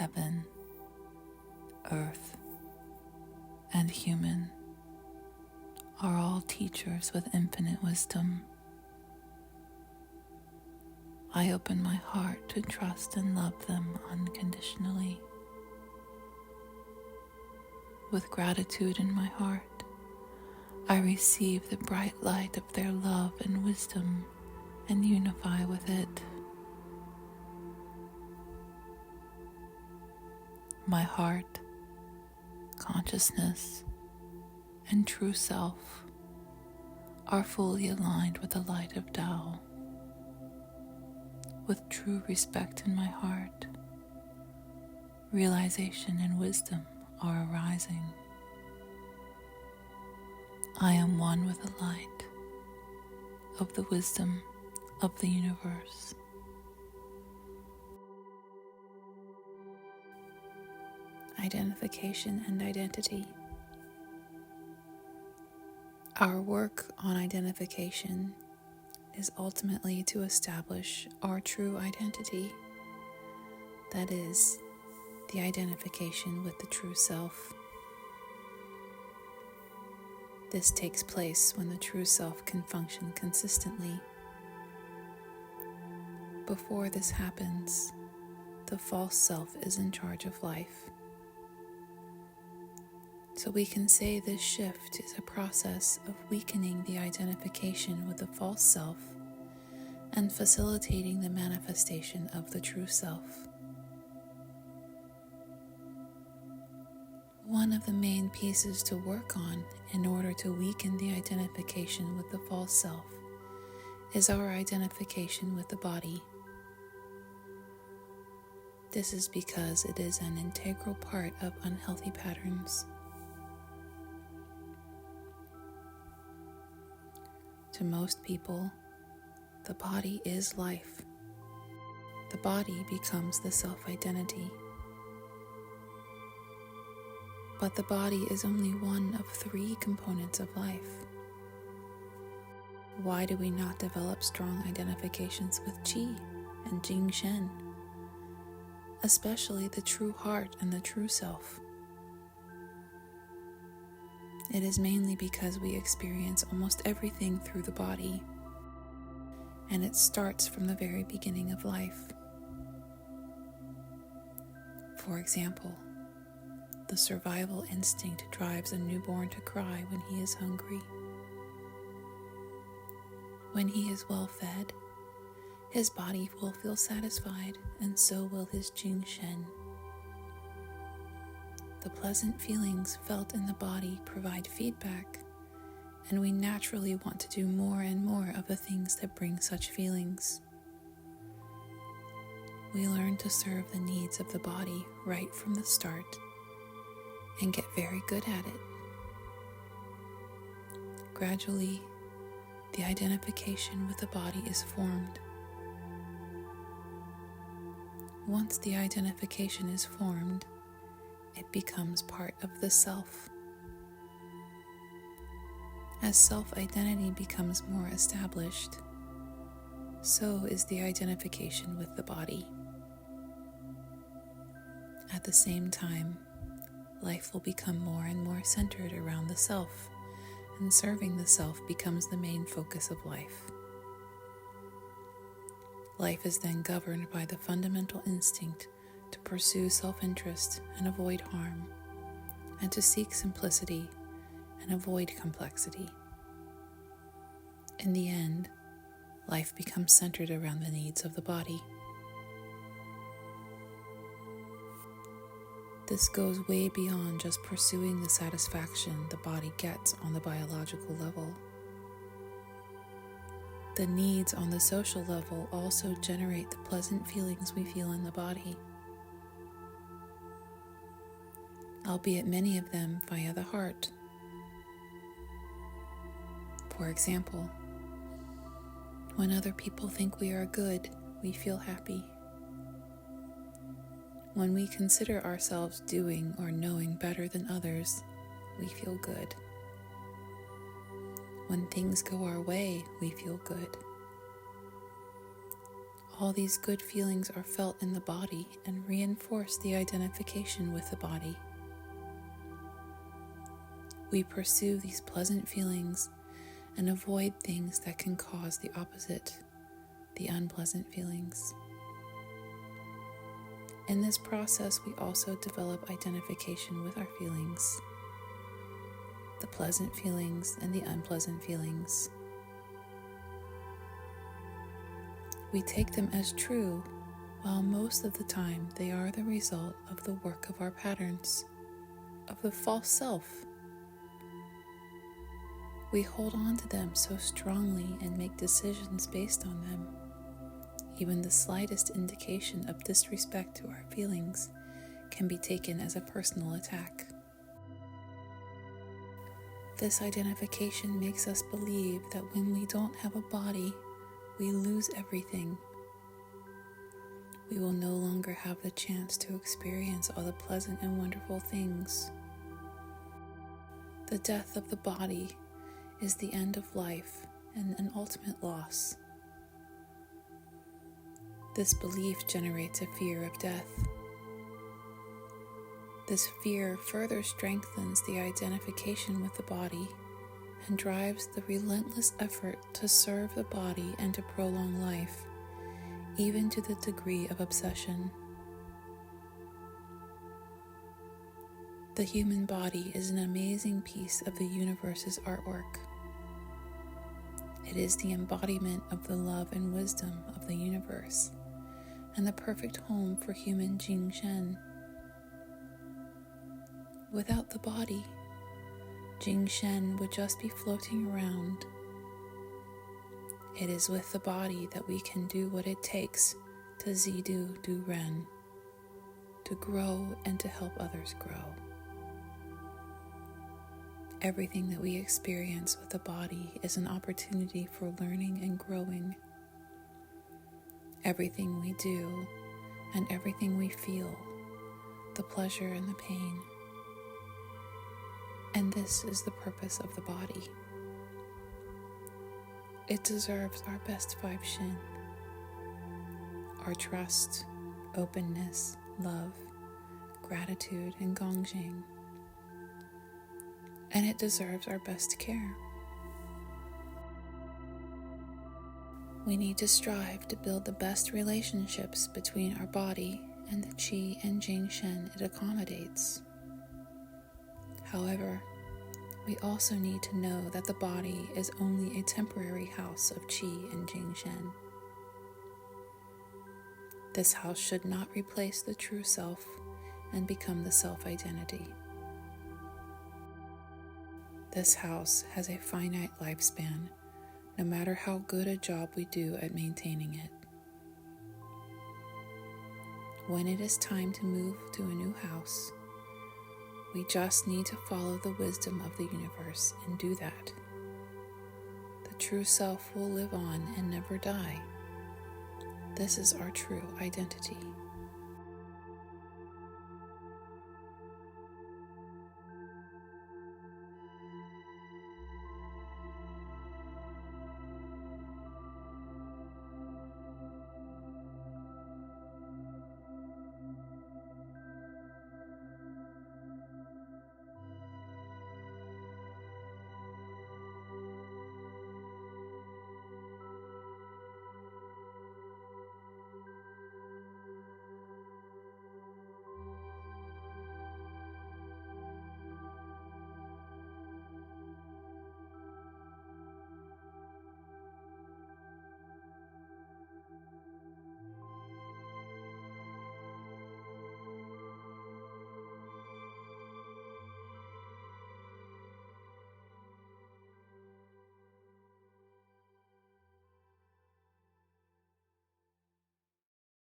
heaven, earth, and human are all teachers with infinite wisdom. I open my heart to trust and love them unconditionally. With gratitude in my heart, I receive the bright light of their love and wisdom and unify with it. My heart, consciousness, and true self are fully aligned with the light of Tao. With true respect in my heart, realization and wisdom are arising. I am one with the light of the wisdom of the universe. Identification and identity. Our work on identification is ultimately to establish our true identity, that is, the identification with the true self. This takes place when the true self can function consistently. Before this happens, the false self is in charge of life. So we can say this shift is a process of weakening the identification with the false self and facilitating the manifestation of the true self. One of the main pieces to work on in order to weaken the identification with the false self is our identification with the body. This is because it is an integral part of unhealthy patterns. To most people, the body is life. The body becomes the self-identity. But the body is only one of 3 components of life. Why do we not develop strong identifications with Qi and Jing Shen, especially the true heart and the true self? It is mainly because we experience almost everything through the body, and it starts from the very beginning of life. For example, the survival instinct drives a newborn to cry when he is hungry. When he is well fed, his body will feel satisfied, and so will his Jing Shen. The pleasant feelings felt in the body provide feedback, and we naturally want to do more and more of the things that bring such feelings. We learn to serve the needs of the body right from the start and get very good at it. Gradually, the identification with the body is formed. Once the identification is formed, it becomes part of the self. As self-identity becomes more established, so is the identification with the body. At the same time, life will become more and more centered around the self, and serving the self becomes the main focus of life. Life is then governed by the fundamental instinct to pursue self-interest and avoid harm, and to seek simplicity and avoid complexity. In the end, life becomes centered around the needs of the body. This goes way beyond just pursuing the satisfaction the body gets on the biological level. The needs on the social level also generate the pleasant feelings we feel in the body, albeit many of them via the heart. For example, when other people think we are good, we feel happy. When we consider ourselves doing or knowing better than others, we feel good. When things go our way, we feel good. All these good feelings are felt in the body and reinforce the identification with the body. We pursue these pleasant feelings and avoid things that can cause the opposite, the unpleasant feelings. In this process, we also develop identification with our feelings, the pleasant feelings and the unpleasant feelings. We take them as true, while most of the time they are the result of the work of our patterns, of the false self. We hold on to them so strongly and make decisions based on them. Even the slightest indication of disrespect to our feelings can be taken as a personal attack. This identification makes us believe that when we don't have a body, we lose everything. We will no longer have the chance to experience all the pleasant and wonderful things. The death of the body is the end of life and an ultimate loss. This belief generates a fear of death. This fear further strengthens the identification with the body and drives the relentless effort to serve the body and to prolong life, even to the degree of obsession. The human body is an amazing piece of the universe's artwork. It is the embodiment of the love and wisdom of the universe, and the perfect home for human Jing-Shen. Without the body, Jing-Shen would just be floating around. It is with the body that we can do what it takes to Zidu Du Ren, to grow and to help others grow. Everything that we experience with the body is an opportunity for learning and growing. Everything we do and everything we feel, the pleasure and the pain. And this is the purpose of the body. It deserves our best 5 Shin, our trust, openness, love, gratitude, and Gongjing. And it deserves our best care. We need to strive to build the best relationships between our body and the Qi and Jing-Shen it accommodates. However, we also need to know that the body is only a temporary house of Qi and Jing-Shen. This house should not replace the true self and become the self-identity. This house has a finite lifespan, no matter how good a job we do at maintaining it. When it is time to move to a new house, we just need to follow the wisdom of the universe and do that. The true self will live on and never die. This is our true identity.